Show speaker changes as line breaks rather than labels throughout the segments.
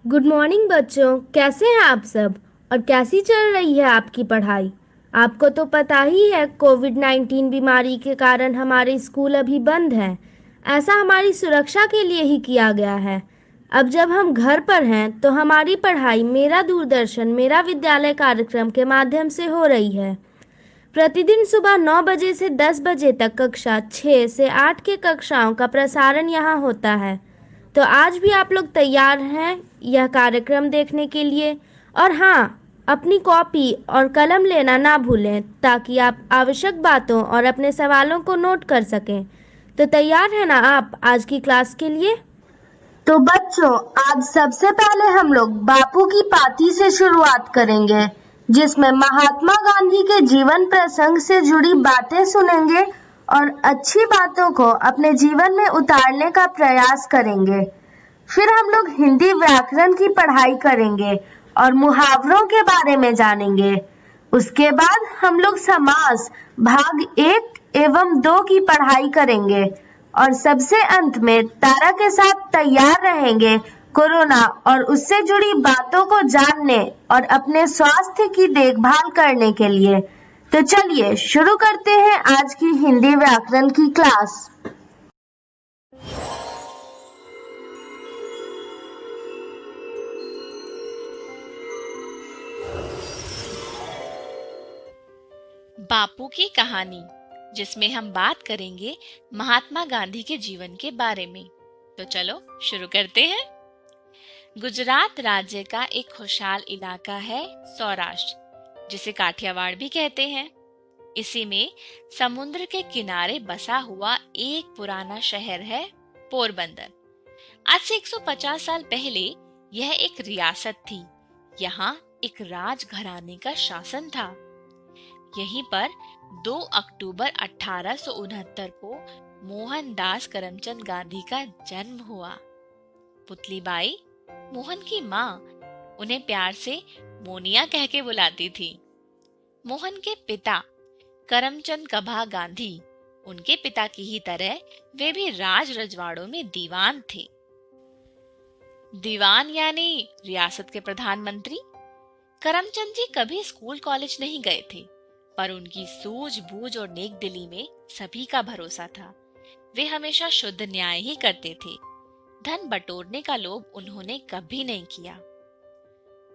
Good morning बच्चों, कैसे हैं आप सब? और कैसी चल रही है आपकी पढ़ाई? आपको तो पता ही है, कोविड-19 बीमारी के कारण हमारे स्कूल अभी बंद हैं। ऐसा हमारी सुरक्षा के लिए ही किया गया है। अब जब हम घर पर हैं तो हमारी पढ़ाई मेरा दूरदर्शन मेरा विद्यालय कार्यक्रम के माध्यम से हो रही है। प्रतिदिन सुबह 9 बजे से 10 बजे तक कक्षा 6 से 8 के कक्षाओं का प्रसारण यहाँ होता है। तो आज भी आप लोग तैयार हैं यह कार्यक्रम देखने के लिए? और हाँ, अपनी कॉपी और कलम लेना ना भूलें ताकि आप आवश्यक बातों और अपने सवालों को नोट कर सकें। तो तैयार हैं ना आप आज की क्लास के लिए? तो बच्चों, आज सबसे पहले हम लोग बापू की पाती से शुरुआत करेंगे, जिसमें महात्मा गांधी के जीवन प्रसंग से जुड़ी बातें सुनेंगे और अच्छी बातों को अपने जीवन में उतारने का प्रयास करेंगे। फिर हम लोग हिंदी व्याकरण की पढ़ाई करेंगे और मुहावरों के बारे में जानेंगे। उसके बाद हम लोग समास भाग 1 एवं 2 की पढ़ाई करेंगे और सबसे अंत में तारा के साथ तैयार रहेंगे कोरोना और उससे जुड़ी बातों को जानने और अपने स्वास्थ्य की देखभाल करने के लिए। तो चलिए शुरू करते हैं आज की हिंदी व्याकरण की क्लास।
बापू की कहानी, जिसमें हम बात करेंगे महात्मा गांधी के जीवन के बारे में। तो चलो शुरू करते हैं। गुजरात राज्य का एक खुशहाल इलाका है सौराष्ट्र, जिसे काठियावाड़ भी कहते हैं। इसी में समुद्र के किनारे बसा हुआ एक पुराना शहर है पोरबंदर। आज से 150 साल पहले यह एक रियासत थी। यहाँ एक राजघराने का शासन था। यहीं पर 2 अक्टूबर 1869 को मोहनदास करमचंद गांधी का जन्म हुआ। पुतली बाई, मोहन की माँ, उन्हें प्यार से मोनिया कह के बुलाती थी। मोहन के पिता करमचंद कभा गांधी, उनके पिता की ही तरह वे भी राज रजवाड़ों में दीवान थे। दीवान यानी रियासत के प्रधानमंत्री। करमचंद जी कभी स्कूल कॉलेज नहीं गए थे, पर उनकी सूझबूझ और नेक दिली में सभी का भरोसा था। वे हमेशा शुद्ध न्याय ही करते थे। धन बटोरने का लोभ उन्होंने कभी नहीं किया।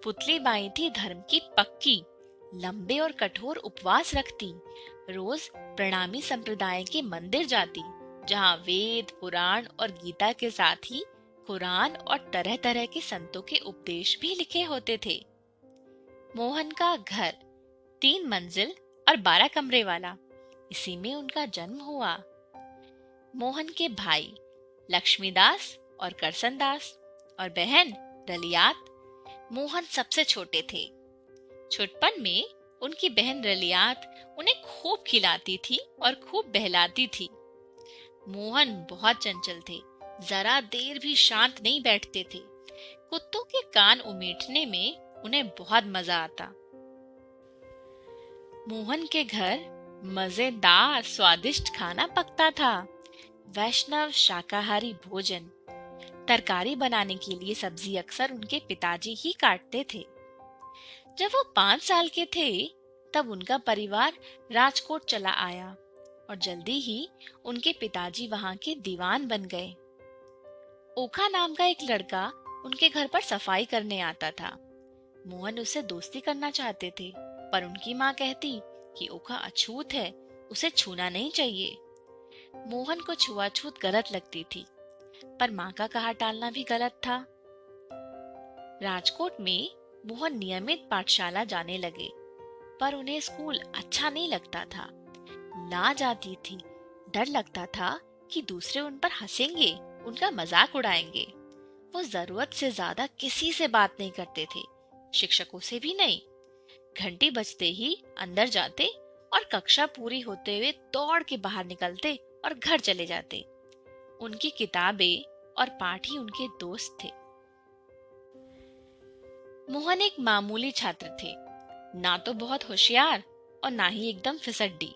पुतली बाई थी धर्म की पक्की, लंबे और कठोर उपवास रखती, रोज प्रणामी संप्रदाय के मंदिर जाती, जहाँ वेद, पुराण और गीता के साथ ही कुरान और तरह तरह के संतों के उपदेश भी लिखे होते थे। मोहन का घर 3 मंजिल और 12 कमरे वाला, इसी में उनका जन्म हुआ। मोहन के भाई लक्ष्मीदास और करसनदास और बहन रलियात। मोहन सबसे छोटे थे। छुटपन में उनकी बहन रलियात उन्हें खूब खिलाती थी और खूब बहलाती थी। मोहन बहुत चंचल थे, जरा देर भी शांत नहीं बैठते थे। कुत्तों के कान उमेटने में उन्हें बहुत मजा आता। मोहन के घर मजेदार स्वादिष्ट खाना पकता था। वैष्णव शाकाहारी भोजन। तरकारी बनाने के लिए सब्जी अक्सर उनके पिताजी ही काटते थे। जब वो 5 साल के थे, तब उनका परिवार राजकोट चला आया और जल्दी ही उनके पिताजी वहां के दीवान बन गए। ओखा नाम का एक लड़का उनके घर पर सफाई करने आता था। मोहन उससे दोस्ती करना चाहते थे, पर उनकी माँ कहती कि ओखा अछूत है, उसे छूना नहीं चाहिए। मोहन को छुआछूत गलत लगती थी, पर माँ का कहा टालना भी गलत था। राजकोट में मोहन नियमित पाठशाला जाने लगे, पर उन्हें स्कूल अच्छा नहीं लगता था। लाज आती थी, डर लगता था कि दूसरे उन पर हंसेंगे, उनका मजाक उड़ाएंगे। वो जरूरत से ज्यादा किसी से बात नहीं करते थे, शिक्षकों से भी नहीं। घंटी बजते ही अंदर जाते और कक्षा पूरी होते हुए दौड़ के बाहर निकलते और घर चले जाते। उनकी किताबें और पाठ ही उनके दोस्त थे। मोहन एक मामूली छात्र थे, ना तो बहुत होशियार और ना ही एकदम फिसड्डी।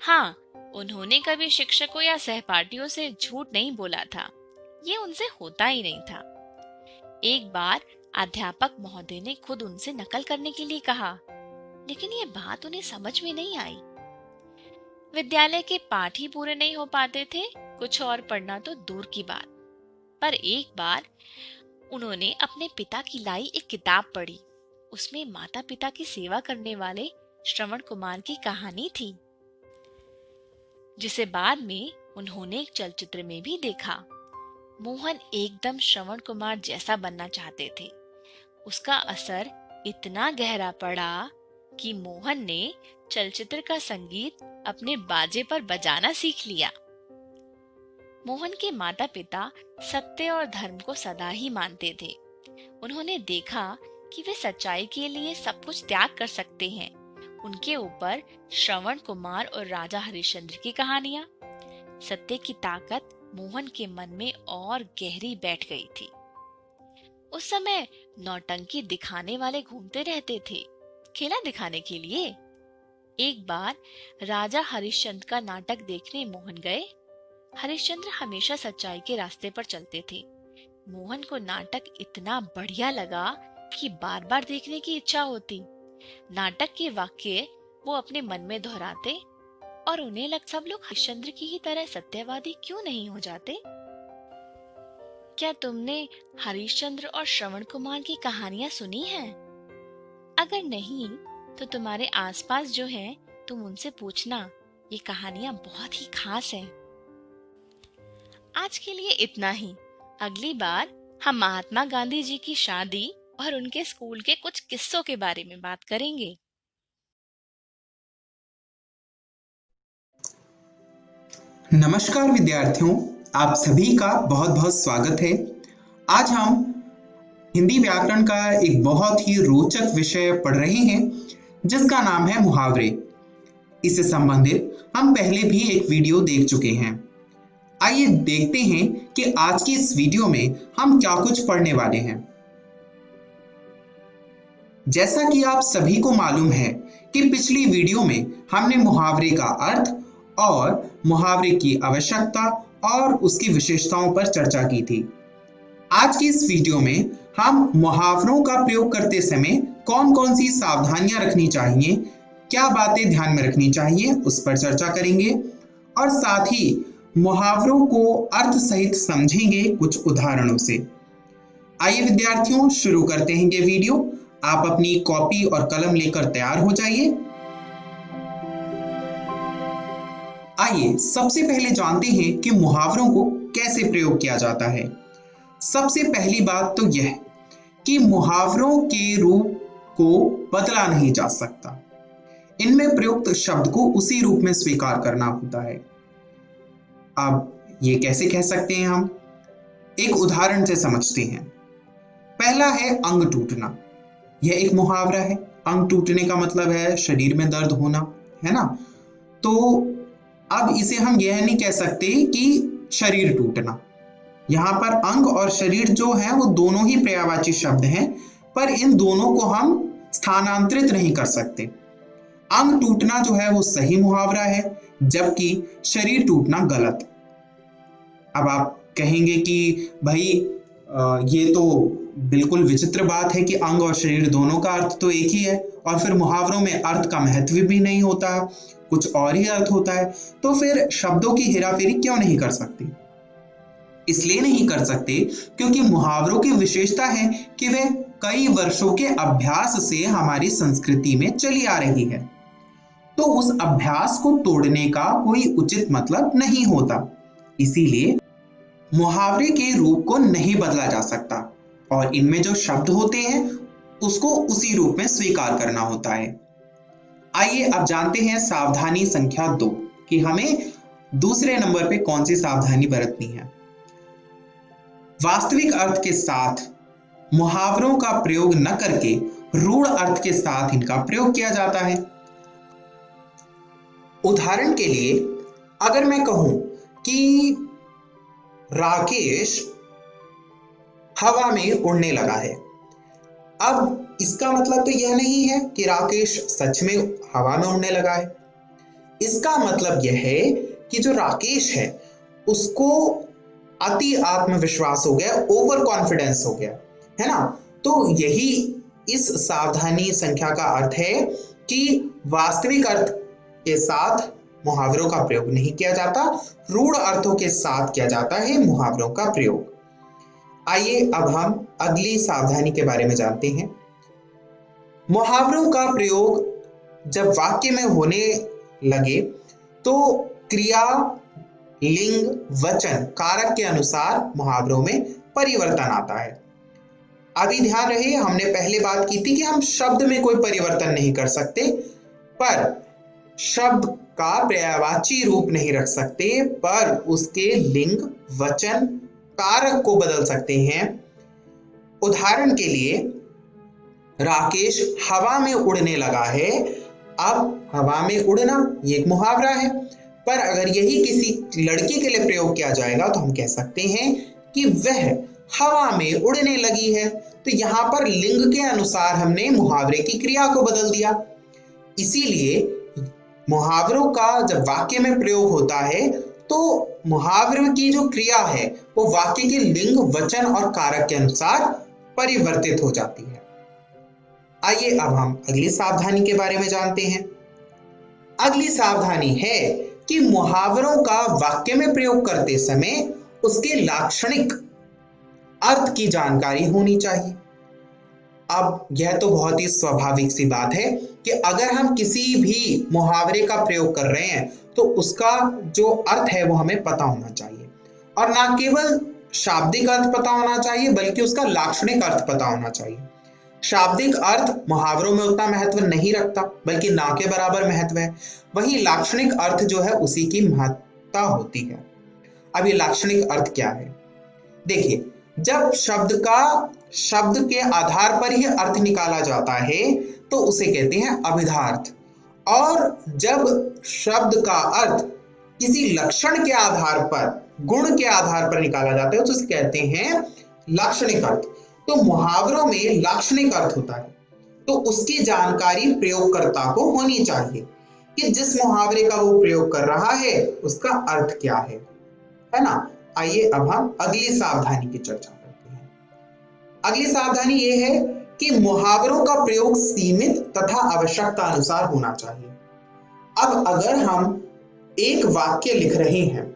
हाँ, उन्होंने कभी शिक्षकों या सहपाठियों से झूठ नहीं बोला था, ये उनसे होता ही नहीं था। एक बार अध्यापक महोदय ने खुद उनसे नकल करने के लिए कहा, लेकिन ये बात उन्हें समझ में नहीं आई। विद्यालय के पाठ ही पूरे नहीं हो पाते थे, कुछ और पढ़ना तो दूर की बात। पर एक बार उन्होंने अपने पिता की लाई एक किताब पढ़ी। उसमें माता पिता की सेवा करने वाले श्रवण कुमार की कहानी थी, जिसे बाद में उन्होंने एक चलचित्र में भी देखा। मोहन एकदम श्रवण कुमार जैसा बनना चाहते थे। उसका असर इतना गहरा पड़ा कि मोहन ने चलचित्र का संगीत अपने बाजे पर बजाना सीख लिया। मोहन के माता पिता सत्य और धर्म को सदा ही मानते थे। उन्होंने देखा कि वे सच्चाई के लिए सब कुछ त्याग कर सकते हैं। उनके ऊपर श्रवण कुमार और राजा हरिश्चंद्र की कहानियां, सत्य की ताकत मोहन के मन में और गहरी बैठ गई थी। उस समय नौटंकी दिखाने वाले घूमते रहते थे, खेला दिखाने के लिए। एक बार राजा हरिश्चंद्र का नाटक देखने मोहन गए। हरिश्चंद्र हमेशा सच्चाई के रास्ते पर चलते थे। मोहन को नाटक इतना बढ़िया लगा कि बार बार देखने की इच्छा होती। नाटक के वाक्य वो अपने मन में दोहराते और उन्हें लग सब लोग हरिश्चंद्र की ही तरह सत्यवादी क्यों नहीं हो जाते। क्या तुमने हरिश्चंद्र और श्रवण कुमार की कहानियां सुनी हैं? अगर नहीं तो तुम्हारे आसपास जो हैं, तुम उनसे पूछना। ये कहानियां बहुत ही खास हैं। आज के लिए इतना ही। अगली बार हम महात्मा गांधी जी की शादी और उनके स्कूल के कुछ किस्सों के बारे में बात करेंगे।
नमस्कार विद्यार्थियों, आप सभी का बहुत बहुत स्वागत है। आज हम हिंदी व्याकरण का एक बहुत ही रोचक विषय पढ़ रहे हैं, जिसका नाम है मुहावरे। इससे संबंधित हम पहले भी एक वीडियो देख चुके हैं। आइए देखते हैं कि आज की इस वीडियो में हम क्या कुछ पढ़ने वाले हैं। जैसा कि आप सभी को मालूम है कि पिछली वीडियो में हमने मुहावरे का अर्थ और मुहावरे की आवश्यकता और उसकी विशेषताओं पर चर्चा की थी। आज की इस वीडियो में हम मुहावरों का प्रयोग करते समय कौन कौन सी सावधानियां रखनी चाहिए, क्या बातें ध्यान में रखनी चाहिए, उस पर चर्चा करेंगे और साथ ही मुहावरों को अर्थ सहित समझेंगे कुछ उदाहरणों से। आइए विद्यार्थियों, शुरू करते हैं ये वीडियो। आप अपनी कॉपी और कलम लेकर तैयार हो जाइए। आइए सबसे पहले जानते हैं कि मुहावरों को कैसे प्रयोग किया जाता है। सबसे पहली बात तो यह कि मुहावरों के रूप को बदला नहीं जा सकता। इनमें प्रयुक्त शब्द को उसी रूप में स्वीकार करना होता है। अब ये कैसे कह सकते हैं हम? एक उदाहरण से समझते हैं। पहला है अंग टूटना। यह एक मुहावरा है। अंग टूटने का मतलब है शरीर में दर्द होना, है ना? तो अब इसे हम यह नहीं कह सकते कि शरीर टूटना। यहाँ पर अंग और शरीर जो है वो दोनों ही पर्यायवाची शब्द हैं, पर इन दोनों को हम स्थानांतरित नहीं कर सकते। अंग टूटना जो है वो सही मुहावरा है, जबकि शरीर टूटना गलत। अब आप कहेंगे कि भाई ये तो बिल्कुल विचित्र बात है कि अंग और शरीर दोनों का अर्थ तो एक ही है और फिर मुहावरों में अर्थ का महत्व भी नहीं होता, कुछ और ही अर्थ होता है। तो फिर शब्दों की हेराफेरी क्यों नहीं कर सकते? इसलिए नहीं कर सकते क्योंकि मुहावरों की विशेषता है कि वे कई वर्षों के अभ्यास से हमारी संस्कृति में चली आ रही है। तो उस अभ्यास को तोड़ने का कोई उचित मतलब नहीं होता। इसीलिए मुहावरे के रूप को नहीं बदला जा सकता और इनमें जो शब्द होते हैं उसको उसी रूप में स्वीकार करना होता है। आइए अब जानते हैं सावधानी संख्या 2 कि हमें दूसरे नंबर पे कौन सी सावधानी बरतनी है। वास्तविक अर्थ के साथ मुहावरों का प्रयोग न करके रूढ़ अर्थ के साथ इनका प्रयोग किया जाता है। उदाहरण के लिए अगर मैं कहूं कि राकेश हवा में उड़ने लगा है, अब इसका मतलब तो यह नहीं है कि राकेश सच में हवा में उड़ने लगा है। इसका मतलब यह है कि जो राकेश है उसको अति आत्मविश्वास हो गया, ओवर कॉन्फिडेंस हो गया। है ना। तो यही इस सावधानी संख्या का अर्थ है कि वास्तविक अर्थ के साथ मुहावरों का प्रयोग नहीं किया जाता, रूढ़ अर्थों के साथ किया जाता है मुहावरों का प्रयोग। आइए अब हम अगली सावधानी के बारे में जानते हैं। मुहावरों का प्रयोग जब वाक्य में होने लगे तो क्रिया, लिंग, वचन, कारक के अनुसार मुहावरों में परिवर्तन आता है। अभी ध्यान रहे, हमने पहले बात की थी कि हम शब्द में कोई परिवर्तन नहीं कर सकते, पर शब्द का पर्यायवाची रूप नहीं रख सकते, पर उसके लिंग, वचन, कारक को बदल सकते हैं। उदाहरण के लिए, राकेश हवा में उड़ने लगा है। अब हवा में उड़ना ये एक मुहावरा है, पर अगर यही किसी लड़की के लिए प्रयोग किया जाएगा तो हम कह सकते हैं कि वह हवा में उड़ने लगी है। तो यहाँ पर लिंग के अनुसार हमने मुहावरे की क्रिया को बदल दिया। इसीलिए मुहावरों का जब वाक्य में प्रयोग होता है तो मुहावरे की जो क्रिया है वो वाक्य के लिंग, वचन और कारक के अनुसार परिवर्तित हो जाती है। आइए अब हम अगली सावधानी के बारे में जानते हैं। अगली सावधानी है कि मुहावरों का वाक्य में प्रयोग करते समय उसके लाक्षणिक अर्थ की जानकारी होनी चाहिए। अब यह तो बहुत ही स्वाभाविक सी बात है कि अगर हम किसी भी मुहावरे का प्रयोग कर रहे हैं तो उसका जो अर्थ है वो हमें पता होना चाहिए, और ना केवल शाब्दिक अर्थ पता होना चाहिए बल्कि उसका लाक्षणिक अर्थ पता होना चाहिए। शाब्दिक अर्थ मुहावरों में उतना महत्व नहीं रखता, बल्कि ना के बराबर महत्व है। वहीं लाक्षणिक अर्थ जो है उसी की महत्ता होती है। अब ये लाक्षणिक अर्थ क्या है? देखिए, जब शब्द के आधार पर ही अर्थ निकाला जाता है तो उसे कहते हैं अभिधार्थ, और जब शब्द का अर्थ किसी लक्षण के आधार पर, गुण के आधार पर निकाला जाता है तो उसे कहते हैं लाक्षणिक अर्थ। तो मुहावरों में लाक्षणिक अर्थ होता है, तो उसकी जानकारी प्रयोगकर्ता को होनी चाहिए कि जिस मुहावरे का वो प्रयोग कर रहा है उसका अर्थ क्या है ना। आइए अब हम अगली सावधानी की चर्चा करते हैं। अगली सावधानी ये है कि मुहावरों का प्रयोग सीमित तथा आवश्यकता अनुसार होना चाहिए। अब अगर हम एक वाक्य लिख रहे हैं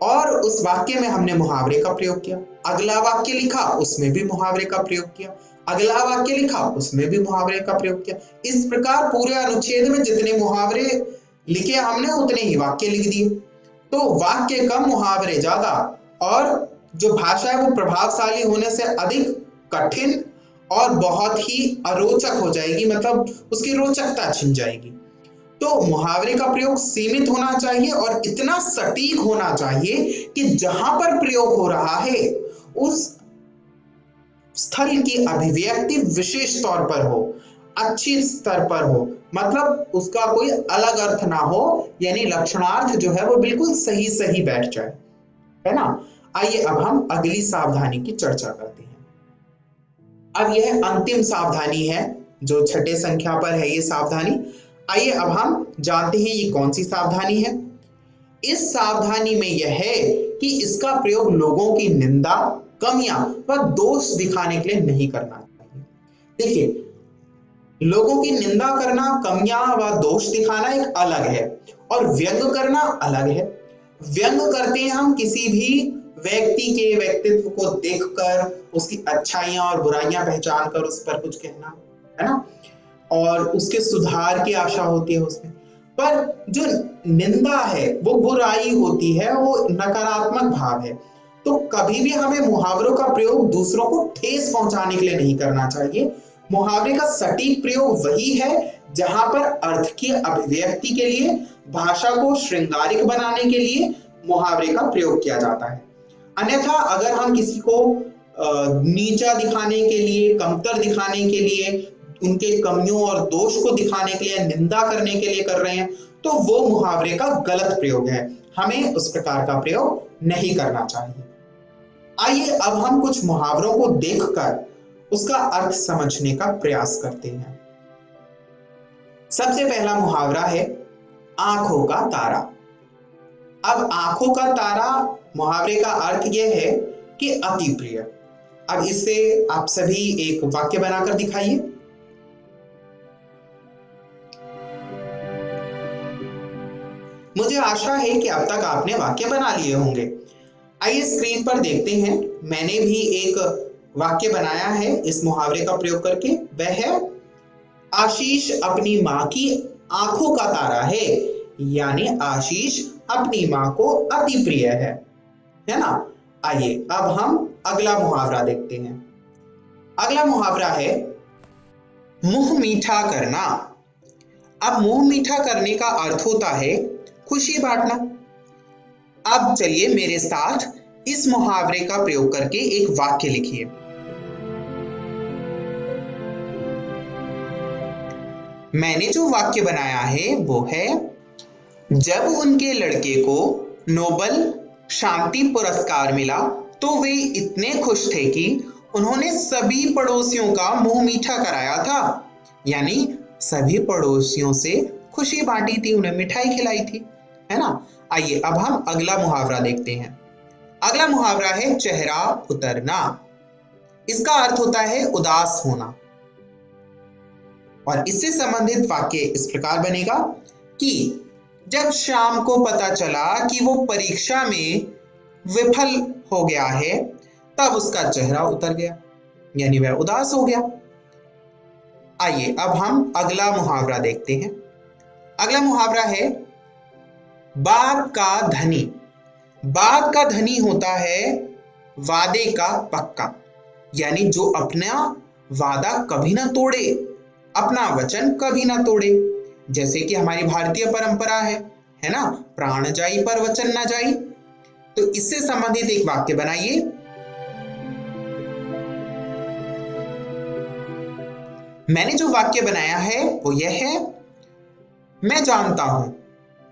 और उस वाक्य में हमने मुहावरे का प्रयोग किया, अगला वाक्य लिखा उसमें भी मुहावरे का प्रयोग किया, अगला वाक्य लिखा उसमें भी मुहावरे का प्रयोग किया, इस प्रकार पूरे अनुच्छेद में जितने मुहावरे लिखे हमने उतने ही वाक्य लिख दिए, तो वाक्य कम मुहावरे ज्यादा, और जो भाषा है वो प्रभावशाली होने से अधिक कठिन और बहुत ही अरोचक हो जाएगी, मतलब उसकी रोचकता छिन जाएगी। तो मुहावरे का प्रयोग सीमित होना चाहिए और इतना सटीक होना चाहिए कि जहां पर प्रयोग हो रहा है उस स्थल की अभिव्यक्ति विशेष तौर पर हो, अच्छी स्तर पर हो, मतलब उसका कोई अलग अर्थ ना हो, यानी लक्षणार्थ जो है वो बिल्कुल सही सही बैठ जाए, है ना। आइए अब हम अगली सावधानी की चर्चा करते हैं। अब यह अंतिम सावधानी है जो छठे संख्या पर है ये सावधानी। आइए अब हम जानते हैं ये कौन सी सावधानी है। इस सावधानी में यह है कि इसका प्रयोग लोगों की निंदा, कमियां व दोष दिखाने के लिए नहीं करना चाहिए। देखिए, लोगों की निंदा करना, कमियां व दोष दिखाना एक अलग है और व्यंग करना अलग है। व्यंग करते हैं हम किसी भी व्यक्ति के व्यक्तित्व को देखकर उसकी अच्छाइयां और बुराइयां पहचान कर उस पर कुछ कहना, है ना, और उसके सुधार की आशा होती है उसमें। पर जो निंदा है वो बुराई होती है, वो नकारात्मक भाव है। तो कभी भी हमें मुहावरों का प्रयोग दूसरों को ठेस पहुंचाने के लिए नहीं करना चाहिए। मुहावरे का सटीक प्रयोग वही है जहां पर अर्थ की अभिव्यक्ति के लिए, भाषा को श्रृंगारिक बनाने के लिए मुहावरे का प्रयोग किया जाता है। अन्यथा अगर हम किसी को नीचा दिखाने के लिए, कमतर दिखाने के लिए, उनके कमियों और दोष को दिखाने के लिए, निंदा करने के लिए कर रहे हैं तो वो मुहावरे का गलत प्रयोग है। हमें उस प्रकार का प्रयोग नहीं करना चाहिए। आइए अब हम कुछ मुहावरों को देखकर उसका अर्थ समझने का प्रयास करते हैं। सबसे पहला मुहावरा है आंखों का तारा। अब आंखों का तारा मुहावरे का अर्थ यह है कि अति प्रिय। अब इससे आप सभी एक वाक्य बनाकर दिखाइए। मुझे आशा है कि अब तक आपने वाक्य बना लिए होंगे। आइए स्क्रीन पर देखते हैं। मैंने भी एक वाक्य बनाया है इस मुहावरे का प्रयोग करके। वह है, आशीष अपनी माँ की आंखों का तारा है। यानी आशीष अपनी माँ को अति प्रिय है ना। आइए अब हम अगला मुहावरा देखते हैं। अगला मुहावरा है मुंह मीठा करना। अब मुंह मीठा करने का अर्थ होता है खुशी बांटना। अब चलिए मेरे साथ इस मुहावरे का प्रयोग करके एक वाक्य लिखिए। मैंने जो वाक्य बनाया है वो है, जब उनके लड़के को नोबेल शांति पुरस्कार मिला तो वे इतने खुश थे कि उन्होंने सभी पड़ोसियों का मुंह मीठा कराया था। यानी सभी पड़ोसियों से खुशी बांटी थी, उन्हें मिठाई खिलाई थी, है ना। आइए अब हम अगला मुहावरा देखते हैं। अगला मुहावरा है चेहरा उतरना। इसका अर्थ होता है उदास होना। और इससे संबंधित वाक्य इस प्रकार बनेगा कि जब शाम को पता चला कि वो परीक्षा में विफल हो गया है, तब उसका चेहरा उतर गया, यानी वह उदास हो गया। आइए अब हम अगला मुहावरा देखते हैं। अगला मुहावरा है बात का धनी। बात का धनी होता है वादे का पक्का, यानी जो अपना वादा कभी ना तोड़े, अपना वचन कभी ना तोड़े। जैसे कि हमारी भारतीय परंपरा है ना, प्राण जाई पर वचन ना जाई। तो इससे संबंधित एक वाक्य बनाइए। मैंने जो वाक्य बनाया है वो यह है, मैं जानता हूं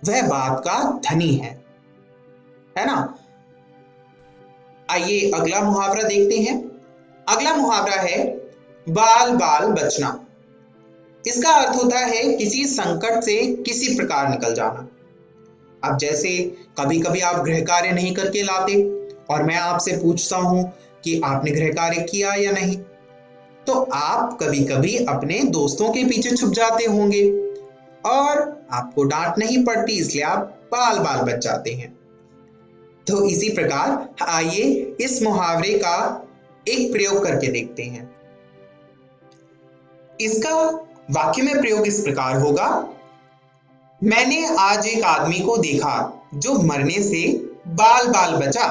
वह बात का धनी है ना। आइए अगला मुहावरा देखते हैं। अगला मुहावरा है बाल बाल बचना। इसका अर्थ होता है किसी संकट से किसी प्रकार निकल जाना। अब जैसे कभी कभी आप गृह कार्य नहीं करके लाते और मैं आपसे पूछता हूं कि आपने गृह कार्य किया या नहीं, तो आप कभी कभी अपने दोस्तों के पीछे छुप जाते होंगे और आपको डांट नहीं पड़ती, इसलिए आप बाल बाल बच जाते हैं। तो इसी प्रकार आइए इस मुहावरे का एक प्रयोग करके देखते हैं। इसका वाक्य में प्रयोग इस प्रकार होगा, मैंने आज एक आदमी को देखा जो मरने से बाल बाल बचा।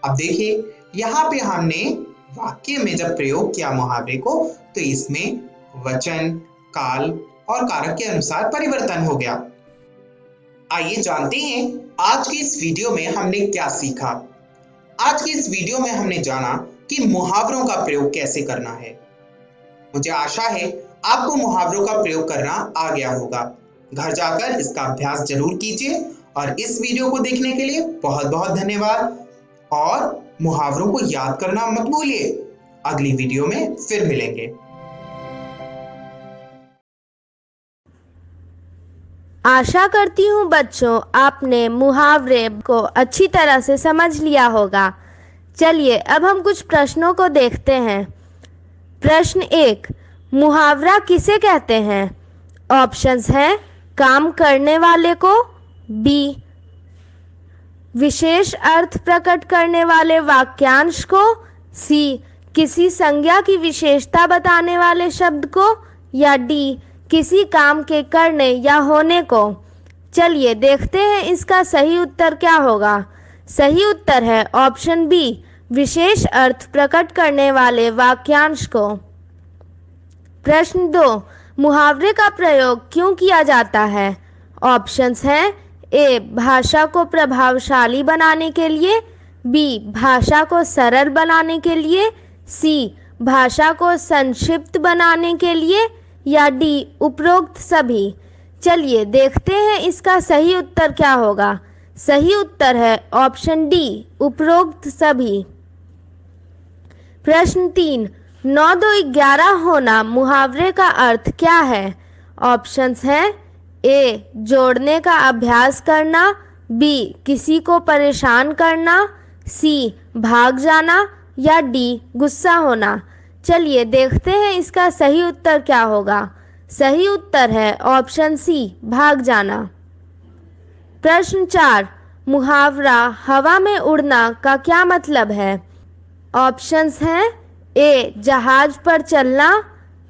अब देखिए यहाँ पे हमने वाक्य में जब प्रयोग किया मुहावरे को, तो इसमें वचन, काल और कारक के अनुसार परिवर्तन हो गया। आइए जानते हैं आज की इस वीडियो में हमने क्या सीखा। आज की इस वीडियो में हमने जाना कि मुहावरों का प्रयोग कैसे करना है। मुझे आशा है आपको मुहावरों का प्रयोग करना आ गया होगा। घर जाकर इसका अभ्यास जरूर कीजिए और इस वीडियो को देखने के लिए बहुत बहुत धन्यवाद। और मुहावरों को याद करना मत भूलिए। अगली वीडियो में फिर मिलेंगे।
आशा करती हूँ बच्चों आपने मुहावरे को अच्छी तरह से समझ लिया होगा। चलिए अब हम कुछ प्रश्नों को देखते हैं। प्रश्न 1, मुहावरा किसे कहते हैं? ऑप्शंस हैं, काम करने वाले को, बी विशेष अर्थ प्रकट करने वाले वाक्यांश को, सी किसी संज्ञा की विशेषता बताने वाले शब्द को, या डी किसी काम के करने या होने को। चलिए देखते हैं इसका सही उत्तर क्या होगा। सही उत्तर है ऑप्शन बी, विशेष अर्थ प्रकट करने वाले वाक्यांश को। प्रश्न 2, मुहावरे का प्रयोग क्यों किया जाता है? ऑप्शंस हैं, ए भाषा को प्रभावशाली बनाने के लिए, बी भाषा को सरल बनाने के लिए, सी भाषा को संक्षिप्त बनाने के लिए, या डी उपरोक्त सभी। चलिए देखते हैं इसका सही उत्तर क्या होगा। सही उत्तर है ऑप्शन डी, उपरोक्त सभी। प्रश्न 3, 9 2 11 होना मुहावरे का अर्थ क्या है? ऑप्शंस हैं, ए जोड़ने का अभ्यास करना, बी किसी को परेशान करना, सी भाग जाना, या डी गुस्सा होना। चलिए देखते हैं इसका सही उत्तर क्या होगा। सही उत्तर है ऑप्शन सी, भाग जाना। प्रश्न 4, मुहावरा हवा में उड़ना का क्या मतलब है? ऑप्शंस हैं ए जहाज पर चलना,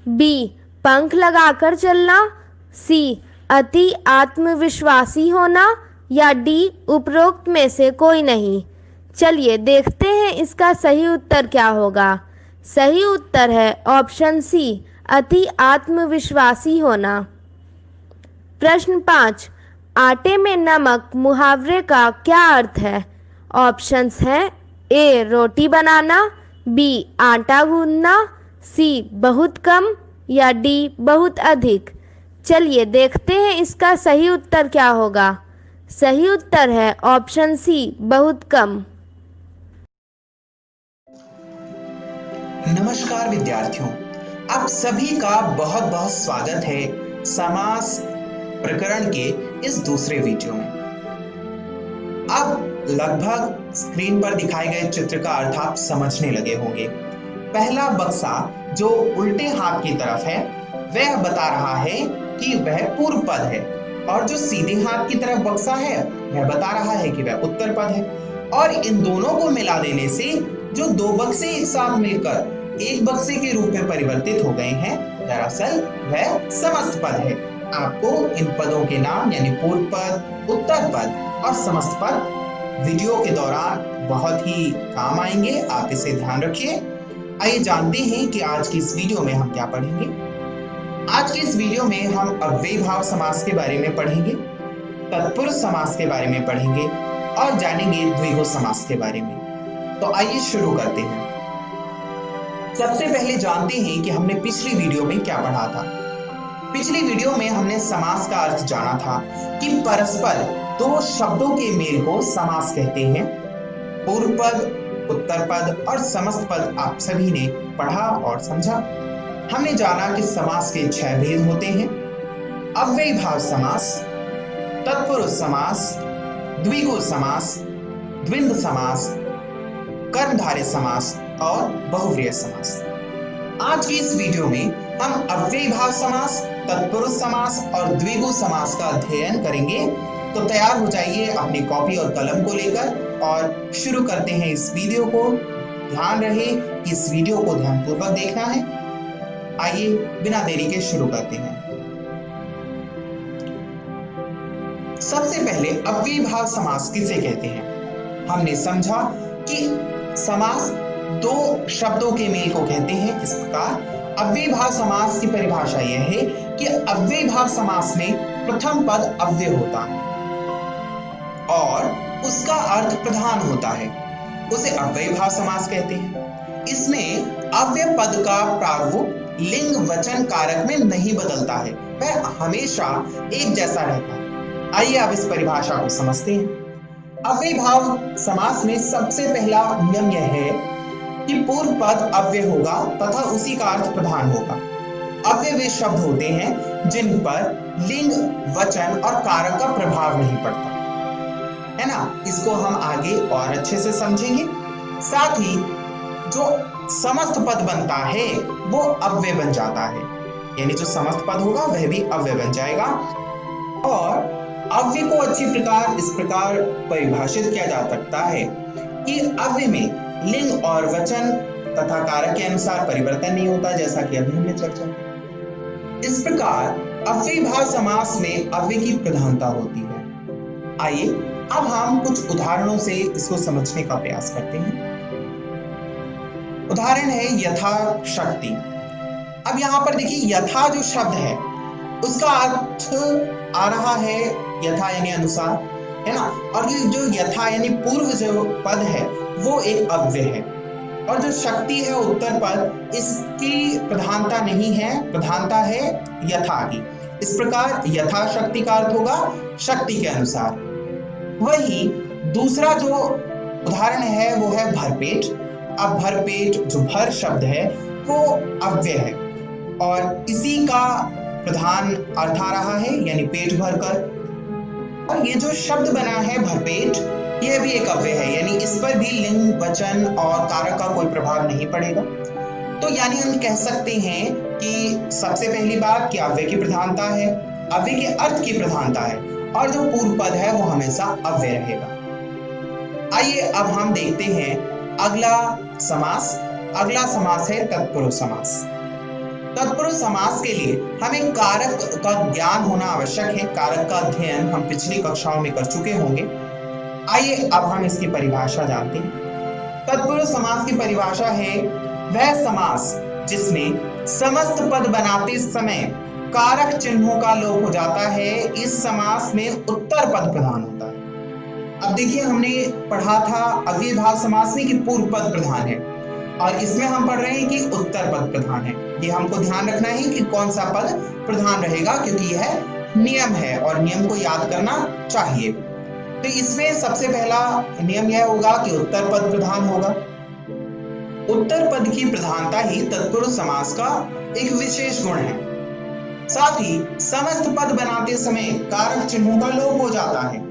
बी पंख लगाकर चलना, सी अति आत्मविश्वासी होना या डी उपरोक्त में से कोई नहीं। चलिए देखते हैं इसका सही उत्तर क्या होगा। सही उत्तर है ऑप्शन सी, अति आत्मविश्वासी होना। प्रश्न 5, आटे में नमक मुहावरे का क्या अर्थ है? ऑप्शंस हैं ए रोटी बनाना, बी आटा गूंदना, सी बहुत कम या डी बहुत अधिक। चलिए देखते हैं इसका सही उत्तर क्या होगा। सही उत्तर है ऑप्शन सी, बहुत कम।
नमस्कार विद्यार्थियों, आप सभी का बहुत बहुत स्वागत है समास प्रकरण के इस दूसरे वीडियो में। अब लगभग स्क्रीन पर दिखाए गए चित्र का अर्थ आप समझने लगे होंगे। पहला बक्सा जो उल्टे हाथ की तरफ है वह बता रहा है कि वह पूर्व पद है, और जो सीधे हाथ की तरफ बक्सा है वह बता रहा है कि वह उत्तर पद है। और इन दोनों को मिला देने से जो दो बक्से एक साथ मिलकर एक बक्से के रूप में परिवर्तित हो गए हैं, दरअसल वह समस्त पद है। आपको इन पदों के नाम यानी पूर्व पद, उत्तर पद और समस्त पद वीडियो के दौरान बहुत ही काम आएंगे, आप इसे ध्यान रखिए। आइए जानते हैं कि आज की इस वीडियो में हम क्या पढ़ेंगे। आज की इस वीडियो में हम अव्ययीभाव समास के बारे में पढ़ेंगे, तत्पुरुष समास के बारे में पढ़ेंगे और जानेंगे द्विगु समास के बारे में। तो आइए शुरू करते हैं। सबसे पहले जानते हैं कि हमने पिछली वीडियो में क्या पढ़ा था। पिछली वीडियो में हमने समास का अर्थ जाना था कि परस्पर दो शब्दों के मेल को समास कहते हैं। पूर्व पद, उत्तर पद और समस्त पद आप सभी ने पढ़ा और समझा। हमने जाना कि समास के 6 भेद होते हैं: अव्ययीभाव समास, तत्पुरुष समास, द्विगु समास, द्वंद्व समास, कर्मधारय समास और बहुव्रीहि समास। आज की इस वीडियो में हम अव्ययीभाव समास, तत्पुरुष समास और द्विगु समास का अध्ययन करेंगे। तो तैयार हो जाइए अपनी कॉपी और कलम को लेकर और शुरू करते हैं इस वीडियो को। ध्यान रहे कि इस वीडियो को ध्यानपूर्वक देखना है। आइए बिना देरी के शुरू करते हैं। सबसे पहले अव्ययीभाव समास किसे कहते हैं? हमने समझा कि समास दो शब्दों के मेल को कहते हैं। इस प्रकार अव्ययीभाव समास की परिभाषा यह है कि अव्ययीभाव समास में प्रथम पद अव्यय होता है और उसका अर्थ प्रधान होता है, उसे अव्ययीभाव समास कहते हैं। इसमें अव्यय पद का प्रारूप लिंग वचन कारक में नहीं बदलता है, वह हमेशा एक जैसा रहता है। आइए अब इस परिभाषा को समझते हैं। अव्ययीभाव समास में सबसे पहला नियम यह है कि पूर्व पद अव्यय होगा तथा उसी का अर्थ प्रधान होगा। अव्यय वे शब्द होते हैं जिन पर लिंग, वचन और कारक का प्रभाव नहीं पड़ता, है ना। इसको हम आगे और अच्छे से समझेंगे। साथ ही जो समस्त पद बनता है वो अव्यय बन जाता है, यानी जो समस्त पद होगा वह भी अव्यय बन जाएगा। और अव्यय को अच्छी प्रकार इस प्रकार परिभाषित किया जा सकता है कि अव्यय में लिंग और वचन तथा कारक के अनुसार परिवर्तन नहीं होता, जैसा कि अभी हमने चर्चा की। इस प्रकार अव्ययीभाव समास में अव्यय की प्रधानता होती है। आइए अब हम कुछ उदाहरणों से इसको समझने का प्रयास करते हैं। उदाहरण है यथाशक्ति। अब यहाँ पर देखिए, यथा जो शब्द है उसका अर्थ आ रहा है यथा यानी अनुसार, है ना। और ये जो यथा यानी पूर्व जो पद है वो एक अव्यय है, और जो शक्ति है उत्तर पद, इसकी प्रधानता नहीं है, प्रधानता है यथा की। इस प्रकार यथा शक्ति का अर्थ होगा शक्ति के अनुसार। वही दूसरा जो उदाहरण है वो है भरपेट। अब भरपेट जो भर शब्द है वो अव्यय है और इसी का प्रधान अर्थ आ रहा है, यानी पेट भरकर। और ये जो शब्द बना है भरपेट, यह भी एक अव्यय है, यानी इस पर भी लिंग, वचन और कारक का कोई प्रभाव नहीं पड़ेगा। तो यानी हम कह सकते हैं कि सबसे पहली बात कि अव्यय की प्रधानता है, अव्यय के अर्थ की प्रधानता है, और जो पूर्व पद है वो हमेशा अव्यय रहेगा। आइए अब हम देखते हैं अगला समास। अगला समास है तत्पुरुष समास। तत्पुरुष समास के लिए हमें कारक का ज्ञान होना आवश्यक है। कारक का अध्ययन हम पिछली कक्षाओं में कर चुके होंगे। आइए अब हम इसकी परिभाषा जानते हैं। तत्पुरुष समास की परिभाषा है वह समास जिसमें समस्त पद बनाते समय कारक चिन्हों का लोप हो जाता है। इस समास में उत्तर पद प्रधान होता है। अब देखिए, हमने पढ़ा था अव्ययीभाव समास में कि पूर्व पद प्रधान है, और इसमें हम पढ़ रहे हैं कि उत्तर पद प्रधान है। ये हमको ध्यान रखना है कि कौन सा पद प्रधान रहेगा, क्योंकि यह नियम है और नियम को याद करना चाहिए। तो इसमें सबसे पहला नियम यह होगा कि उत्तर पद प्रधान होगा। उत्तर पद की प्रधानता ही तत्पुरुष समास का एक विशेष गुण है। साथ ही समस्त पद बनाते समय कारक चिन्हों का लोप हो जाता है।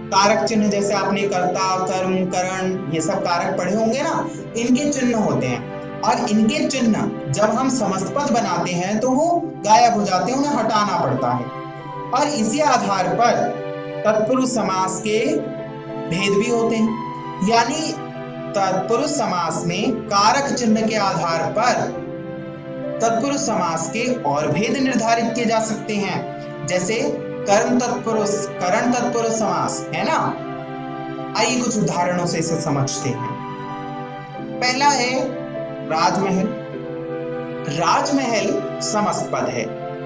कारक चिन्ह जैसे आपने कर्ता, कर्म, करण, ये सब कारक पढ़े होंगे ना, इनके चिन्ह होते हैं, और इनके चिन्ह जब हम समस्त पद बनाते हैं तो वो गायब हो जाते हैं, उन्हें हटाना पड़ता है। और इसी आधार पर तत्पुरुष समास के भेद भी होते हैं, यानी तत्पुरुष समास में कारक चिन्ह के आधार पर तत्पुरुष समास के और भेद निर्धारित किए जा सकते हैं, जैसे करण तत्पुरुष समास है ना। आइए कुछ उदाहरणों से इसे समझते हैं। पहला है राजमहल। राजमहल समस्त पद है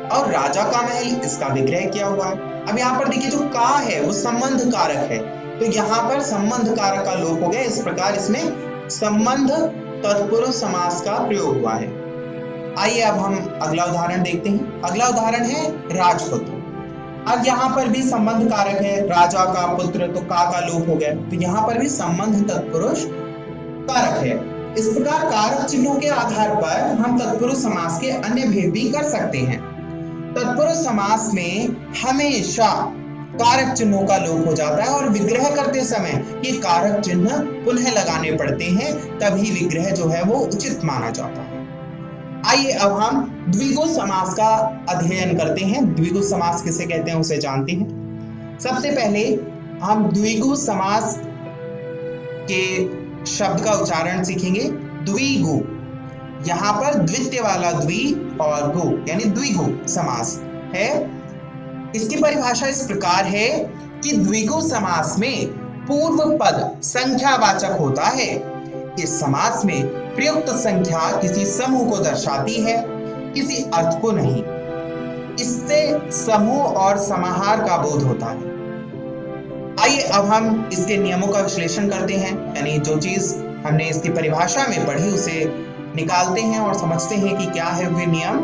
और राजा का महल इसका विग्रह किया हुआ है। अब यहाँ पर देखिए, जो का है वो संबंध कारक है, तो यहाँ पर संबंध कारक का लोप हो गया। इस प्रकार इसमें संबंध तत्पुरुष समास का प्रयोग हुआ है। आइए अब हम अगला उदाहरण देखते हैं। अगला उदाहरण है राजपुत्र। अब यहाँ पर भी संबंध कारक है, राजा का पुत्र, तो का लोप हो गया, तो यहाँ पर भी संबंध तत्पुरुष कारक है। इस प्रकार कारक चिन्हों के आधार पर हम तत्पुरुष समास के अन्य भेद भी कर सकते हैं। तत्पुरुष समास में हमेशा कारक चिन्हों का लोप हो जाता है और विग्रह करते समय ये कारक चिन्ह पुनः लगाने पड़ते हैं, तभी विग्रह जो है वो उचित माना जाता है। आइए अब हम द्विगु समास का अध्ययन करते हैं। द्विगु समास किसे कहते हैं उसे जानते हैं। सबसे पहले हम द्विगु समास के शब्द का उच्चारण सीखेंगे। द्विगु, यहाँ पर द्वितीय वाला द्वि और गु यानी द्विगु समास है। इसकी परिभाषा इस प्रकार है कि द्विगु समास में पूर्व पद संख्यावाचक होता है। इस समास में प्रयुक्त संख्या किसी समूह को दर्शाती है, किसी अर्थ को नहीं। इससे समूह और समाहार का बोध होता है। आइए अब हम इसके नियमों का विश्लेषण करते हैं, यानी जो चीज हमने इसकी परिभाषा में पढ़ी उसे निकालते हैं और समझते हैं कि क्या है वे नियम।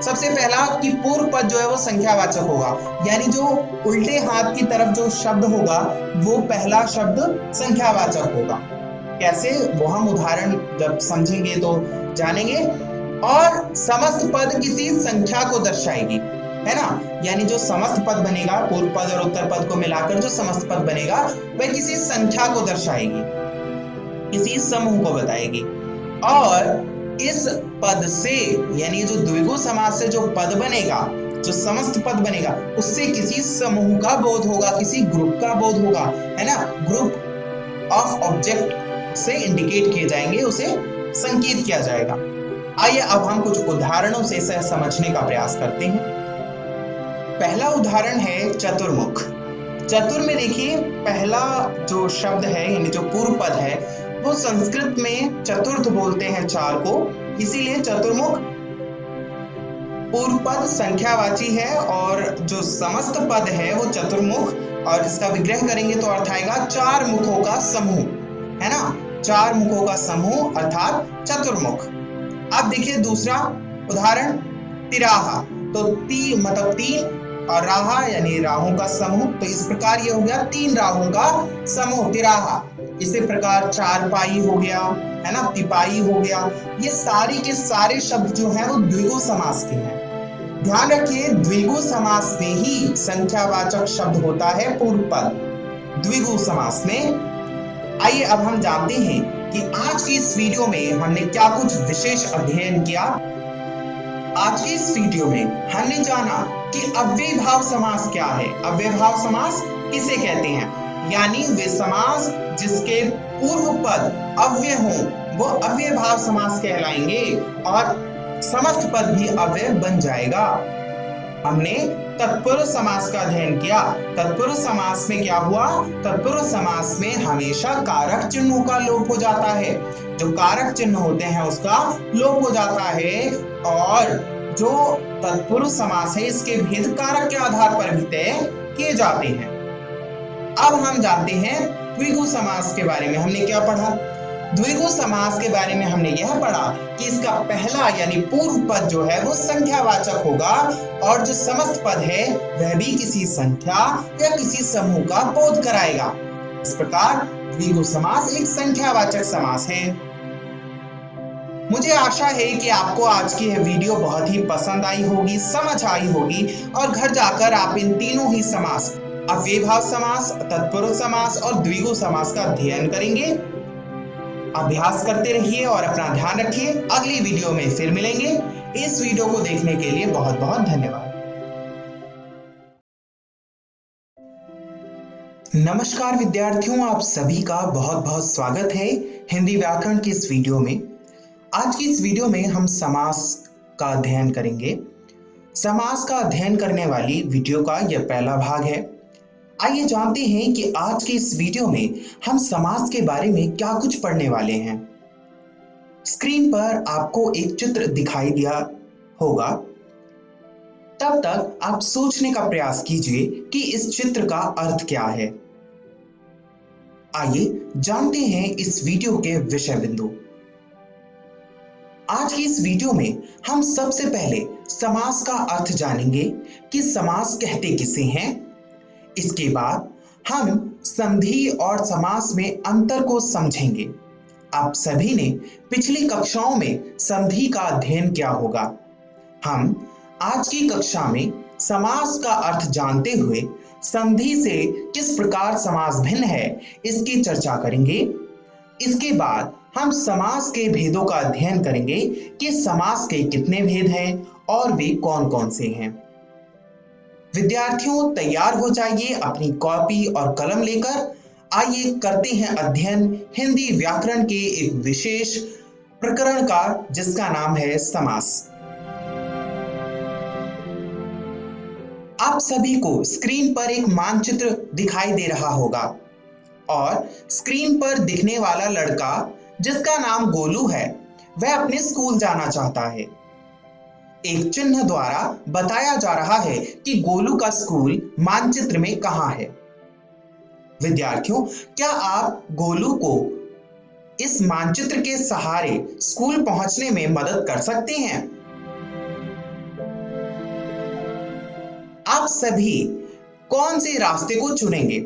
सबसे पहला कि पूर्व पद जो है वो संख्यावाचक होगा, यानी जो उल्टे हाथ की तरफ जो शब्द होगा वो पहला शब्द संख्यावाचक होगा। कैसे, वो हम उदाहरण जब समझेंगे तो जानेंगे। और समस्त पद किसी संख्या को दर्शाएगी, है ना, यानी जो समस्त पद बनेगा, पूर्व पद और उत्तर पद को मिलाकर जो समस्त पद बनेगा वह किसी संख्या को दर्शाएगी, किसी समूह को बताएगी। और इस पद से, यानी जो द्विगु समास से जो पद बनेगा, जो समस्त पद बनेगा, उससे किसी समूह का बोध होगा, किसी ग्रुप का बोध होगा, है ना। ग्रुप ऑफ ऑब्जेक्ट से इंडिकेट किए जाएंगे, उसे संकेत किया जाएगा। आइए अब हम कुछ उदाहरणों से इसे समझने का प्रयास करते हैं। पहला उदाहरण है चतुर्मुख। चतुर में देखिए, पहला जो शब्द है यानी जो पूर्व पद है वो संस्कृत में चतुर्थ बोलते हैं चार को, इसीलिए चतुर्मुख पूर्व पद संख्यावाची है और जो समस्त पद है वो चतुर्मुख, और इसका विग्रह करेंगे तो अर्थ आएगा चार मुखों का समूह, है ना, चार मुखों का समूह अर्थात चतुर्मुख। अब देखिए दूसरा उदाहरण तिराहा, तो मतलब तीन और राहा यानी राहों का समूह, तो इस प्रकार ये हो गया तीन राहों का समूह तिराहा। इसी प्रकार चारपाई हो गया, है ना, तिपाई हो गया। ये सारी के सारे शब्द जो हैं वो द्विगु समास के हैं। ध्यान रखिए, द्विगु समास में ही संख्यावाचक शब्द होता है पूर्व पद। द्विगु समास में आइए अब हम जानते हैं कि आज की इस वीडियो में हमने क्या कुछ विशेष अध्ययन किया। आज की इस वीडियो में हमने जाना कि अव्ययभाव समास क्या है। अव्ययभाव समास किसे कहते हैं, यानी वे समास जिसके पूर्व पद अव्यय हों वो अव्ययभाव समास कहलाएंगे और समस्त पद भी अव्यय बन जाएगा। हमने तत्पुरुष समास का अध्ययन किया। तत्पुरुष समास में क्या हुआ, तत्पुरुष समास में हमेशा कारक चिन्हों का लोप हो जाता है। जो कारक चिन्ह होते हैं उसका लोप हो जाता है और जो तत्पुरुष समास है इसके भेद कारक के आधार पर भी तय किए जाते हैं। अब हम जानते हैं द्विगु समास के बारे में। हमने क्या पढ़ा, द्विगु समास के बारे में हमने यह पढ़ा कि इसका पहला यानी पूर्व पद जो है वो संख्यावाचक होगा और जो समस्त पद है वह भी किसी संख्या या किसी समूह का बोध कराएगा। इस प्रकार द्विगु समास एक संख्यावाचक समास है। मुझे आशा है कि आपको आज की यह वीडियो बहुत ही पसंद आई होगी, समझ आई होगी और घर जाकर आप इन तीनों ही समास अव्ययभाव समास, तत्पुरुष समास और द्विगु समास का अध्ययन करेंगे। अभ्यास करते रहिए और अपना ध्यान रखिए। अगली वीडियो में फिर मिलेंगे। इस वीडियो को देखने के लिए बहुत बहुत धन्यवाद। नमस्कार विद्यार्थियों, आप सभी का बहुत बहुत स्वागत है हिंदी व्याकरण की इस वीडियो में। आज की इस वीडियो में हम समास का अध्ययन करेंगे। समास का अध्ययन करने वाली वीडियो का यह पहला भाग है। आइए जानते हैं कि आज की इस वीडियो में हम समास के बारे में क्या कुछ पढ़ने वाले हैं। स्क्रीन पर आपको एक चित्र दिखाई दिया होगा। तब तक आप सोचने का प्रयास कीजिए कि इस चित्र का अर्थ क्या है। आइए जानते हैं इस वीडियो के विषय बिंदु। आज की इस वीडियो में हम सबसे पहले समास का अर्थ जानेंगे कि समास कहते किसे हैं। इसके बाद हम संधि और समास में अंतर को समझेंगे। आप सभी ने पिछली कक्षाओं में संधि का अध्ययन किया होगा। हम आज की कक्षा में समास का अर्थ जानते हुए संधि से किस प्रकार समास भिन्न है इसकी चर्चा करेंगे। इसके बाद हम समास के भेदों का अध्ययन करेंगे कि समास के कितने भेद हैं और वे कौन कौन से हैं। विद्यार्थियों तैयार हो जाइए अपनी कॉपी और कलम लेकर। आइए करते हैं अध्ययन हिंदी व्याकरण के एक विशेष प्रकरण का जिसका नाम है समास। आप सभी को स्क्रीन पर एक मानचित्र दिखाई दे रहा होगा और स्क्रीन पर दिखने वाला लड़का जिसका नाम गोलू है वह अपने स्कूल जाना चाहता है। एक चिन्ह द्वारा बताया जा रहा है कि गोलू का स्कूल मानचित्र में कहां है। विद्यार्थियों, क्या आप गोलू को इस मानचित्र के सहारे स्कूल पहुंचने में मदद कर सकते हैं? आप सभी कौन से रास्ते को चुनेंगे?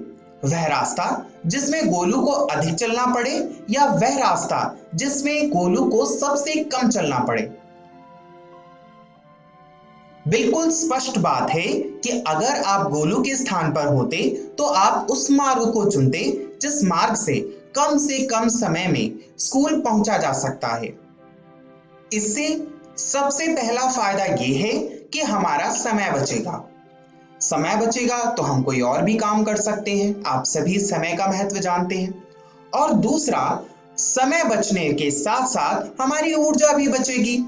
वह रास्ता जिसमें गोलू को अधिक चलना पड़े या वह रास्ता जिसमें गोलू को सबसे कम चलना पड़े? बिल्कुल स्पष्ट बात है कि अगर आप गोलू के स्थान पर होते तो आप उस मार्ग को चुनते जिस मार्ग से कम समय में स्कूल पहुंचा जा सकता है। इससे सबसे पहला फायदा यह है कि हमारा समय बचेगा। समय बचेगा तो हम कोई और भी काम कर सकते हैं। आप सभी समय का महत्व जानते हैं। और दूसरा, समय बचने के साथ साथ हमारी ऊर्जा भी बचेगी।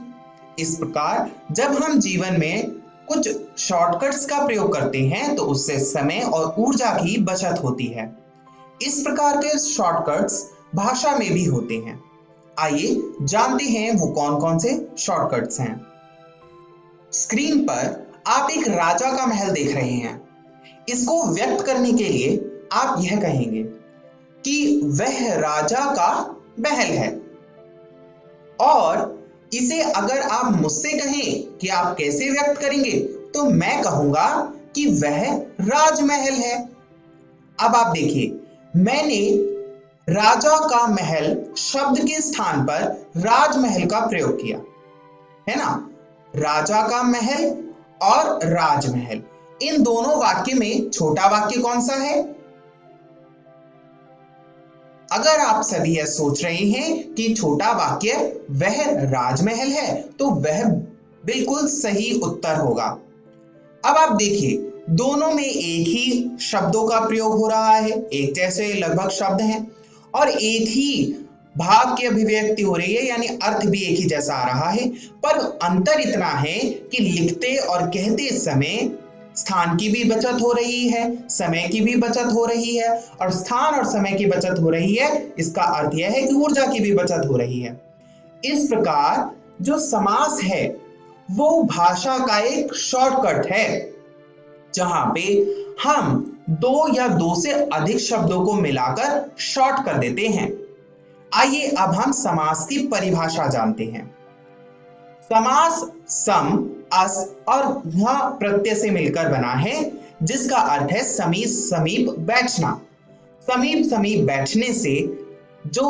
इस प्रकार जब हम जीवन में कुछ शॉर्टकट्स का प्रयोग करते हैं तो उससे समय और ऊर्जा की बचत होती है। इस प्रकार के शॉर्टकट्स भाषा में भी होते हैं। आइए जानते हैं वो कौन कौन से शॉर्टकट्स हैं। स्क्रीन पर आप एक राजा का महल देख रहे हैं। इसको व्यक्त करने के लिए आप यह कहेंगे कि वह राजा का महल है। और इसे अगर आप मुझसे कहें कि आप कैसे व्यक्त करेंगे तो मैं कहूंगा कि वह राजमहल है। अब आप देखिए, मैंने राजा का महल शब्द के स्थान पर राजमहल का प्रयोग किया है ना। राजा का महल और राजमहल, इन दोनों वाक्य में छोटा वाक्य कौन सा है? अगर आप सभी यह सोच रहे हैं कि छोटा वाक्य वह राजमहल है, तो वह बिल्कुल सही उत्तर होगा। अब आप देखिए, दोनों में एक ही शब्दों का प्रयोग हो रहा है, एक जैसे लगभग शब्द हैं और एक ही भाव की अभिव्यक्ति हो रही है, यानी अर्थ भी एक ही जैसा आ रहा है। पर अंतर इतना है कि लिखते और कहते समय स्थान की भी बचत हो रही है, समय की भी बचत हो रही है, और स्थान और समय की बचत हो रही है, इसका अर्थ यह है कि ऊर्जा की भी बचत हो रही है। इस प्रकार जो समास है वो भाषा का एक शॉर्टकट है, जहां पे हम दो या दो से अधिक शब्दों को मिलाकर शॉर्ट कर देते हैं। आइए अब हम समास की परिभाषा जानते हैं। समास सम, अस और ध प्रत्यय से मिलकर बना है, जिसका अर्थ है समीप समीप बैठना। समीप समीप बैठने से जो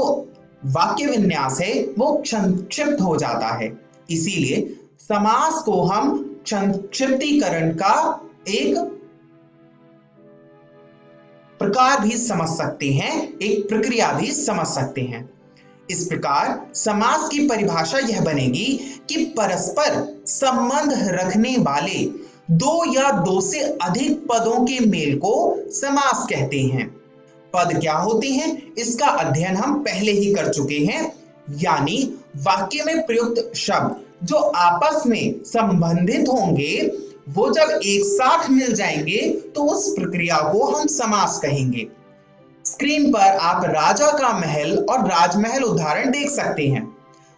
वाक्य विन्यास है वो संक्षिप्त हो जाता है, इसीलिए समास को हम संक्षिप्तीकरण का एक प्रकार भी समझ सकते हैं, एक प्रक्रिया भी समझ सकते हैं। इस प्रकार समास की परिभाषा यह बनेगी कि परस्पर संबंध रखने वाले दो या दो से अधिक पदों के मेल को समास कहते हैं। पद क्या होते हैं इसका अध्ययन हम पहले ही कर चुके हैं, यानी वाक्य में प्रयुक्त शब्द जो आपस में संबंधित होंगे वो जब एक साथ मिल जाएंगे तो उस प्रक्रिया को हम समास कहेंगे। स्क्रीन पर आप राजा का महल और राजमहल उदाहरण देख सकते हैं।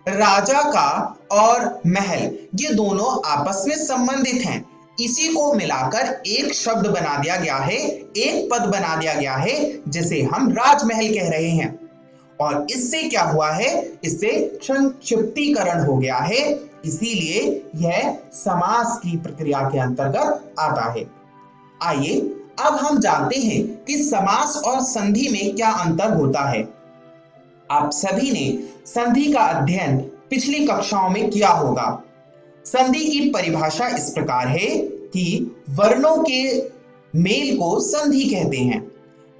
राजा का और महल ये दोनों आपस में संबंधित हैं, इसी को मिलाकर एक शब्द बना दिया गया है, एक पद बना दिया गया है, जिसे हम राजमहल कह रहे हैं। और इससे क्या हुआ है, इससे संक्षिप्तीकरण हो गया है, इसीलिए यह समास की प्रक्रिया के अंतर्गत आता है। आइए अब हम जानते हैं कि समास और संधि में क्या अंतर होता है। आप सभी ने संधि का अध्ययन पिछली कक्षाओं में किया होगा। संधि की परिभाषा इस प्रकार है कि वर्णों के मेल को संधि कहते हैं,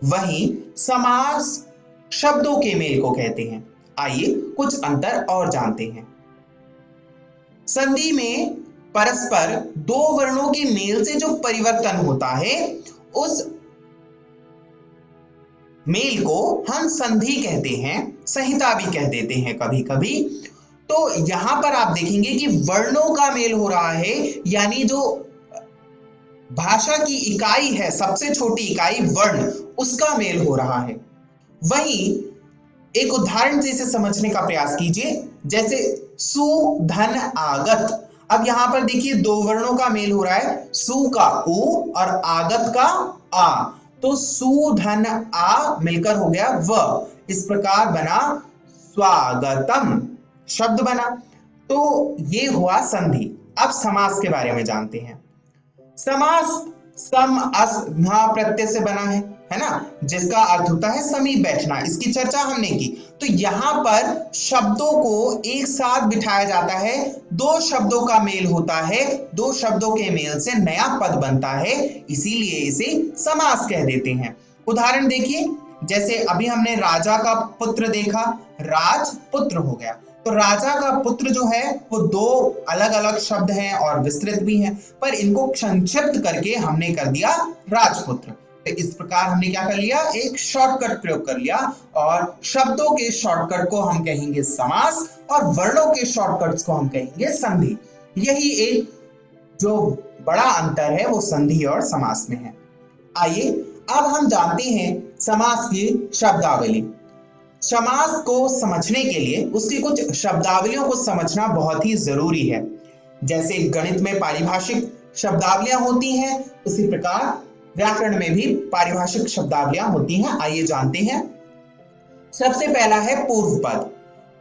वहीं समास शब्दों के मेल को कहते हैं। आइए कुछ अंतर और जानते हैं। संधि में परस्पर दो वर्णों के मेल से जो परिवर्तन होता है उस मेल को हम संधि कहते हैं, संहिता भी कह देते हैं कभी कभी। तो यहां पर आप देखेंगे कि वर्णों का मेल हो रहा है, यानी जो भाषा की इकाई है, सबसे छोटी इकाई वर्ण, उसका मेल हो रहा है। वहीं एक उदाहरण से इसे समझने का प्रयास कीजिए, जैसे सु धन आगत। अब यहां पर देखिए दो वर्णों का मेल हो रहा है, सु का उ और आगत का आ, तो सु धन आ मिलकर हो गया व, इस प्रकार बना स्वागतम शब्द बना। तो ये हुआ संधि। अब समास के बारे में जानते हैं। समास सम अस ध प्रत्यय से बना है ना, जिसका अर्थ होता है समीप बैठना। इसकी चर्चा हमने की। तो यहां पर शब्दों को एक साथ बिठाया जाता है, दो शब्दों का मेल होता है, दो शब्दों के मेल से नया पद बनता है, इसीलिए इसे समास कह देते हैं। उदाहरण देखिए, जैसे अभी हमने राजा का पुत्र देखा, राजपुत्र हो गया। तो राजा का पुत्र जो है वो दो अलग अलग शब्द हैं और विस्तृत भी हैं, पर इनको संक्षिप्त करके हमने कर दिया राजपुत्र। तो इस प्रकार हमने क्या कर लिया, एक शॉर्टकट प्रयोग कर लिया, और शब्दों के शॉर्टकट को हम कहेंगे समास और वर्णों के शॉर्टकट्स को हम कहेंगे संधि। यही एक जो बड़ा अंतर है वो संधि और समास में है। आइए अब हम जानते हैं समास की शब्दावली। समास को समझने के लिए उसकी कुछ शब्दावलियों को समझना बहुत ही जरूरी है। जैसे गणित में पारिभाषिक शब्दावलियां होती हैं, उसी प्रकार व्याकरण में भी पारिभाषिक शब्दावलियां होती हैं। आइए जानते हैं। सबसे पहला है पूर्व पद।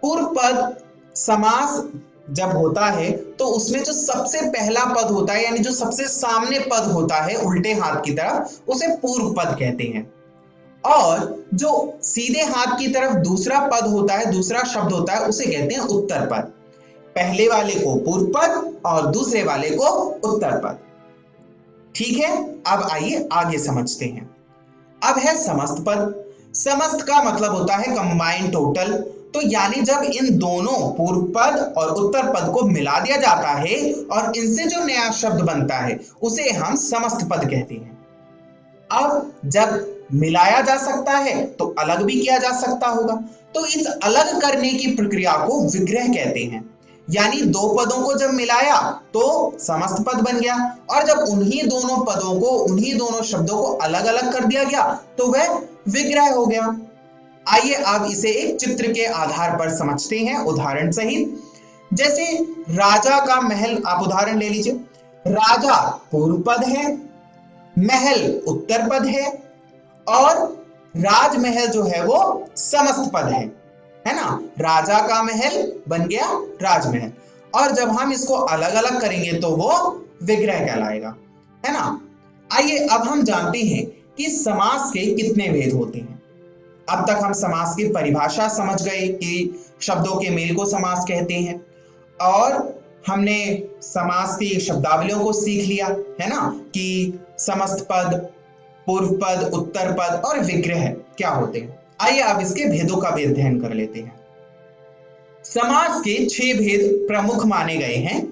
पूर्व पद समास जब होता है तो उसमें जो सबसे पहला पद होता है, यानी जो सबसे सामने पद होता है उल्टे हाथ की तरफ, उसे पूर्व पद कहते हैं। और जो सीधे हाथ की तरफ दूसरा पद होता है, दूसरा शब्द होता है, उसे कहते हैं उत्तर पद। पहले वाले को पूर्व पद और दूसरे वाले को उत्तर पद। ठीक है, अब आइए आगे समझते हैं। अब है समस्त पद। समस्त का मतलब होता है कंबाइंड टोटल। तो यानी जब इन दोनों पूर्व पद और उत्तर पद को मिला दिया जाता है और इनसे जो नया शब्द बनता है उसे हम समस्त पद कहते हैं। अब जब मिलाया जा सकता है तो अलग भी किया जा सकता होगा, तो इस अलग करने की प्रक्रिया को विग्रह कहते हैं। यानी दो पदों को जब मिलाया तो समस्त पद बन गया, और जब उन्हीं दोनों पदों को, उन्हीं दोनों शब्दों को अलग अलग कर दिया गया तो वह विग्रह हो गया। आइए अब इसे एक चित्र के आधार पर समझते हैं उदाहरण सहित। जैसे राजा का महल, आप उदाहरण ले लीजिए। राजा पूर्व पद है, महल उत्तर पद है, और राजमहल जो है वो समस्त पद है ना। राजा का महल बन गया राजमहल, और जब हम इसको अलग अलग करेंगे तो वो विग्रह कहलाएगा, है ना। आइए अब हम जानते हैं कि समास के कितने भेद होते हैं। अब तक हम समास की परिभाषा समझ गए कि शब्दों के मेल को समास कहते हैं, और हमने समास की शब्दावलियों को सीख लिया, है ना, कि समस्त पद, पूर्व पद, उत्तर पद और विग्रह क्या होते हैं। आइए अब इसके भेदों का भी अध्ययन कर लेते हैं। समास के 6 भेद प्रमुख माने गए हैं।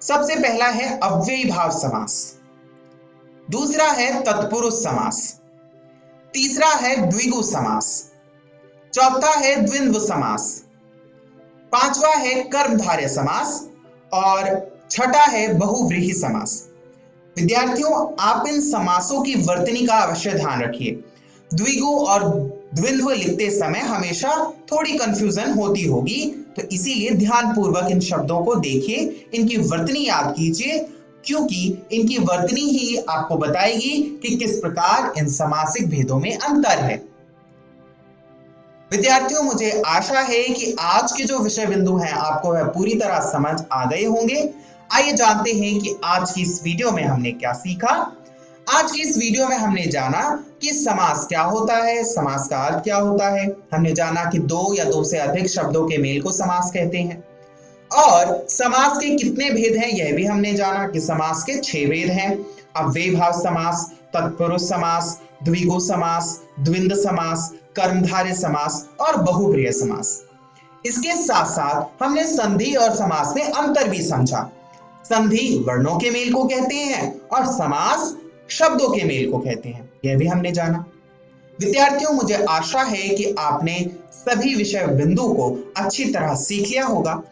सबसे पहला है अव्ययी भाव समास, दूसरा है तत्पुरुष समास, तीसरा है द्विगु समास, चौथा है द्वंद्व समास, पांचवा है कर्मधारय समास, और छठा है बहुव्रीहि समास। विद्यार्थियों, आप इन समासों की वर्तनी का अवश्य ध्यान रखिए। द्विगु और द्वंद्व लिखते समय हमेशा थोड़ी कंफ्यूजन होती होगी, तो इसीलिए ध्यानपूर्वक इन शब्दों को देखिए, इनकी वर्तनी याद कीजिए, क्योंकि इनकी वर्तनी ही आपको बताएगी कि किस प्रकार इन समासिक भेदों में अंतर है। विद्यार्थियों, मुझे आशा है कि आज के जो विषय बिंदु हैं आपको वह पूरी तरह समझ आ गए होंगे। आइए जानते हैं कि आज की इस वीडियो में हमने क्या सीखा। आज की इस वीडियो में हमने जाना कि समास क्या होता है, समास का अर्थ क्या होता है। हमने जाना कि दो या दो से अधिक शब्दों के मेल को समास कहते हैं, और समास के कितने भेद हैं यह भी हमने जाना कि समास के 6 भेद हैं। अव्ययी भाव समास, तत्पुरुष समास, द्विगु समास, द्वंद्व समास, कर्मधारय समास और बहुव्रीहि समास। इसके साथ साथ हमने संधि और समास में अंतर भी समझा। संधि वर्णों के मेल को कहते हैं और समास शब्दों के मेल को कहते हैं, यह भी हमने जाना। विद्यार्थियों, मुझे आशा है कि आपने सभी विषय बिंदु को अच्छी तरह सीख लिया होगा।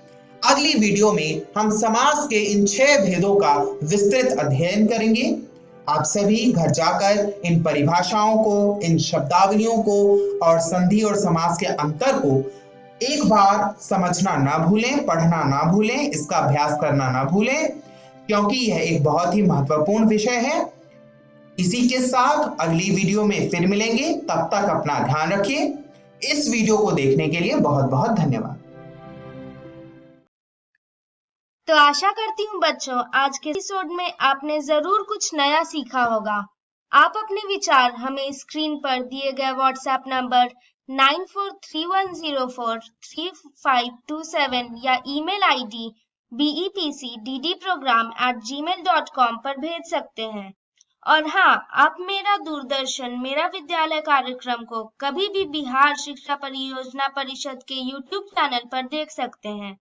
अगली वीडियो में हम समास के इन 6 भेदों का विस्तृत अध्ययन करेंगे। आप सभी घर जाकर इन परिभाषाओं को, इन शब्दावलियों को और संधि और समास के अंतर को एक बार समझना ना भूलें, पढ़ना ना भूलें, इसका अभ्यास करना ना भूलें, क्योंकि यह एक बहुत ही महत्वपूर्ण विषय है। इसी के साथ अगली वीडियो में फिर मिलेंगे, तब तक अपना ध्यान रखिए। इस वीडियो को देखने के लिए बहुत बहुत धन्यवाद।
तो आशा करती हूँ बच्चों, आज के एपिसोड में आपने जरूर कुछ नया सीखा होगा। आप अपने विचार हमें स्क्रीन पर दिए गए व्हाट्सएप नंबर 9431043527 या ईमेल आईडी bepcddprogram@gmail.com पर भेज सकते हैं। और हाँ, आप मेरा दूरदर्शन मेरा विद्यालय कार्यक्रम को कभी भी बिहार शिक्षा परियोजना परिषद के YouTube चैनल पर देख सकते हैं।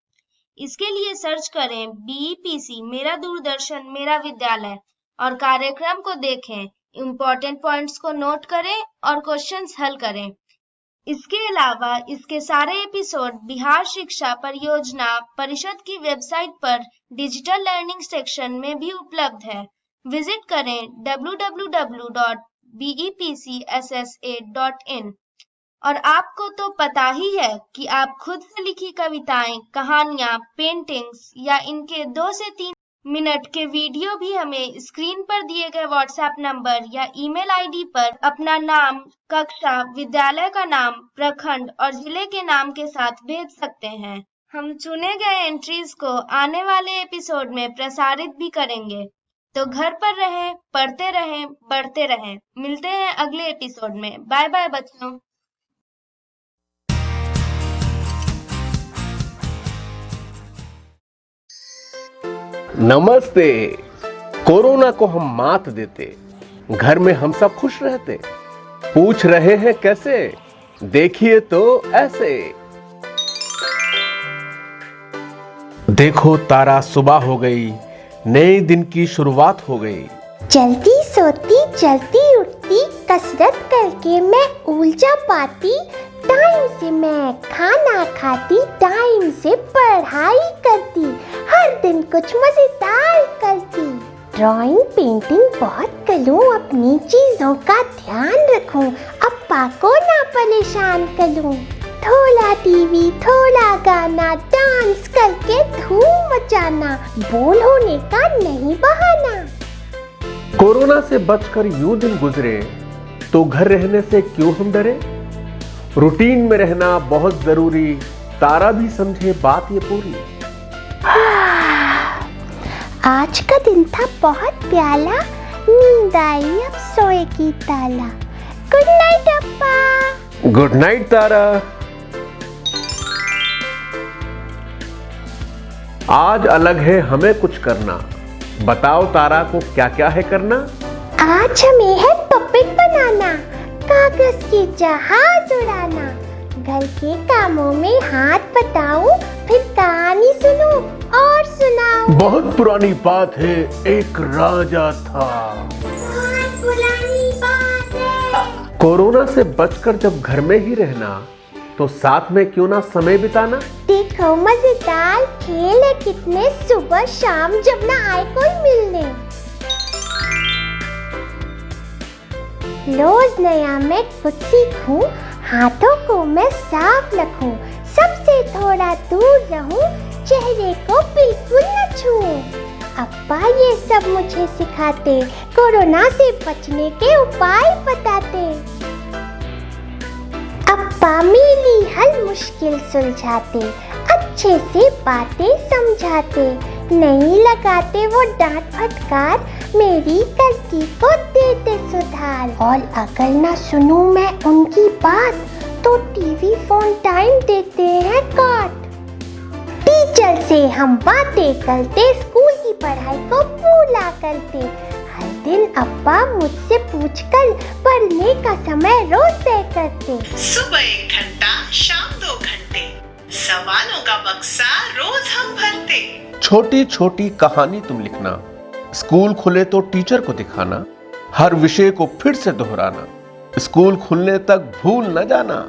इसके लिए सर्च करें BEPC मेरा दूरदर्शन मेरा विद्यालय और कार्यक्रम को देखें, इम्पोर्टेंट पॉइंट्स को नोट करें और क्वेश्चंस हल करें। इसके अलावा इसके सारे एपिसोड बिहार शिक्षा परियोजना परिषद की वेबसाइट पर डिजिटल लर्निंग सेक्शन में भी उपलब्ध है। विजिट करें www.bepcssa.in। और आपको तो पता ही है कि आप खुद से लिखी कविताएं, कहानियां, पेंटिंग्स या इनके 2 से 3 मिनट के वीडियो भी हमें स्क्रीन पर दिए गए व्हाट्सएप नंबर या ईमेल आईडी पर अपना नाम, कक्षा, विद्यालय का नाम, प्रखंड और जिले के नाम के साथ भेज सकते हैं। हम चुने गए एंट्रीज को आने वाले एपिसोड में प्रसारित भी करेंगे। तो घर पर रहें, पढ़ते रहें, बढ़ते रहें। मिलते हैं अगले एपिसोड में। बाय बाय बच्चों।
नमस्ते। कोरोना को हम मात देते, घर में हम सब खुश रहते। पूछ रहे हैं कैसे? देखिए तो ऐसे। देखो तारा, सुबह हो गई, नए दिन की शुरुआत हो गई।
जल्दी सोती जल्दी उठती, कसरत करके मैं ऊर्जा पाती, टाइम से मैं खाना खाती, टाइम से पढ़ाई करती, हर दिन कुछ मजेदार करती। ड्राइंग पेंटिंग बहुत करूं, अपनी चीजों का ध्यान रखूं, अप्पा को ना परेशान करूं। थोड़ा टीवी थोड़ा गाना, डांस करके धूम मचाना, बोल होने का नहीं बहाना।
कोरोना से बचकर यूं दिन गुजरे तो घर रहने से क्यों हम डरे? रूटीन में रहना बहुत जरूरी, तारा भी समझे बात ये पूरी।
आज का दिन था बहुत प्याला, नींद आई अब सोए की ताला। गुड नाइट अप्पा।
गुड नाइट तारा। आज अलग है हमें कुछ करना, बताओ तारा को क्या क्या है करना?
आज हमें है पपेट बनाना, कागज के जहाज उड़ाना, घर के कामों में हाथ बटाऊं, फिर कहानी सुनूं और सुनाऊं।
बहुत पुरानी बात है, एक राजा था।
बहुत पुरानी बात है।
कोरोना से बचकर जब घर में ही रहना, तो साथ में क्यों ना समय बिताना?
देखो मजेदार खेल है कितने, सुबह शाम जब ना आए कोई मिलने। रोज नया मैं कुछ सीखूं, हाथों को मैं साफ रखूं, सबसे थोड़ा दूर रहूं, चेहरे को बिल्कुल न छूऊं। अप्पा ये सब मुझे सिखाते, कोरोना से बचने के उपाय बताते। अप्पा मेरी हर मुश्किल सुलझाते, अच्छे से बातें समझाते, नहीं लगाते वो डांट फटकार, मेरी गलती को देते सुधार। और अगर ना सुनूं मैं उनकी बात, तो टीवी फोन टाइम देते हैं काट। टीचर से हम बातें करते, स्कूल की पढ़ाई को भूला करते, हर दिन अप्पा मुझसे पूछकर पढ़ने का समय रोज तय करते।
सुबह 1 घंटा, शाम 2 घंटे, सवालों का बक्सा रोज हम भरते।
छोटी छोटी कहानी तुम लिखना, स्कूल खुले तो टीचर को दिखाना, हर विषय को फिर से दोहराना, स्कूल खुलने तक भूल न जाना,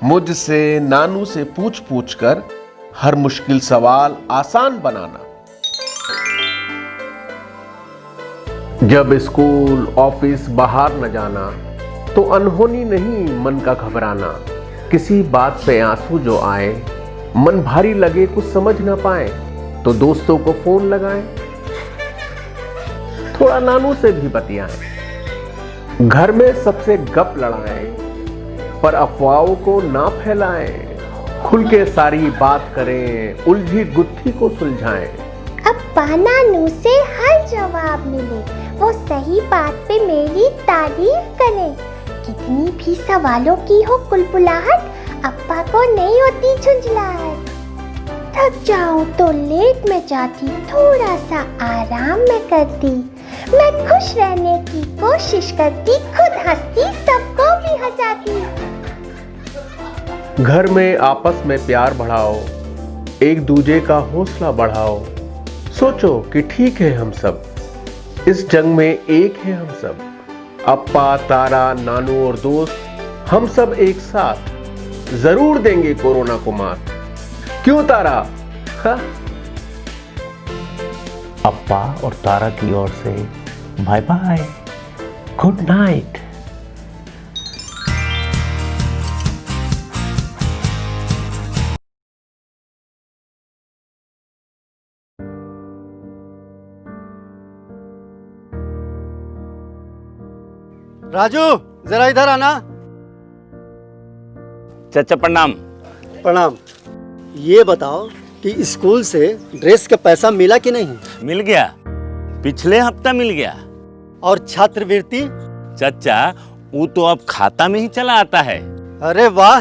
मुझसे नानू से पूछ पूछ कर हर मुश्किल सवाल आसान बनाना। जब स्कूल ऑफिस बाहर न जाना, तो अनहोनी नहीं मन का घबराना, किसी बात पे आंसू जो आए, मन भारी लगे कुछ समझ ना पाए, तो दोस्तों को फोन लगाएं, थोड़ा नानू से भी बतियाएं, घर में सबसे गप लड़ाएं, पर अफवाहों को ना फैलाएं, खुल के सारी बात करें, उलझी गुत्थी को सुलझाएं।
अप्पा नानू से हर जवाब मिले, वो सही बात पे मेरी तारीफ करें। कितनी भी सवालों की हो कुलबुलाहट, अप्पा को नहीं होती झुंझलाहट। थक जाऊं तो लेट में जाती, थोड़ा सा आराम में करती, मैं खुश रहने की कोशिश करती, खुद हंसती सबको भी हंसाती।
घर में आपस में प्यार बढ़ाओ, एक दूजे का हौसला बढ़ाओ, सोचो कि ठीक है हम सब, इस जंग में एक है हम सब, अप्पा तारा नानू और दोस्त हम सब एक साथ जरूर देंगे कोरोना को मात। क्यों तारा? हा? अप्पा और तारा की ओर से bye bye, good night.
Raju जरा इधर आना।
चाचा प्रणाम।
प्रणाम। ये बताओ कि स्कूल से ड्रेस का पैसा मिला कि नहीं?
मिल गया, पिछले हफ्ता मिल गया।
और छात्रवृत्ति?
चाचा वो तो अब खाता में ही चला आता है।
अरे वाह,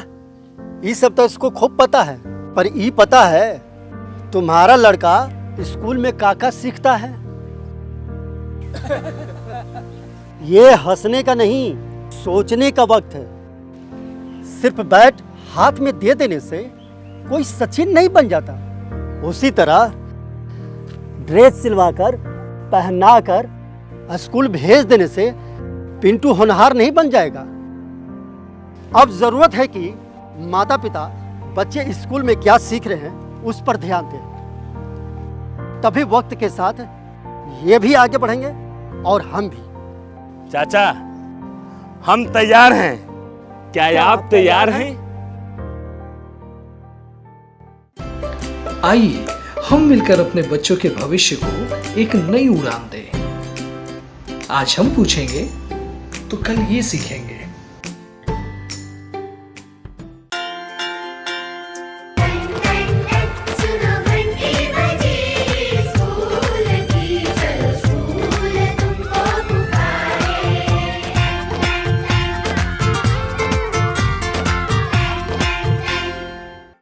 ये सब तो इसको खूब पता है। पर ये पता है तुम्हारा लड़का स्कूल में काका सीखता है? ये हंसने का नहीं, सोचने का वक्त है। सिर्फ बैट हाथ में दे देने से कोई सचिन नहीं बन जाता। उसी तरह ड्रेस सिलवाकर पहनाकर स्कूल भेज देने से पिंटू होनहार नहीं बन जाएगा। अब जरूरत है कि माता पिता बच्चे स्कूल में क्या सीख रहे हैं उस पर ध्यान दें। तभी वक्त के साथ ये भी आगे बढ़ेंगे और हम भी।
चाचा, हम तैयार हैं। क्या आप तैयार हैं?
आइए हम मिलकर अपने बच्चों के भविष्य को एक नई उड़ान दें। आज हम पूछेंगे तो कल ये सीखेंगे।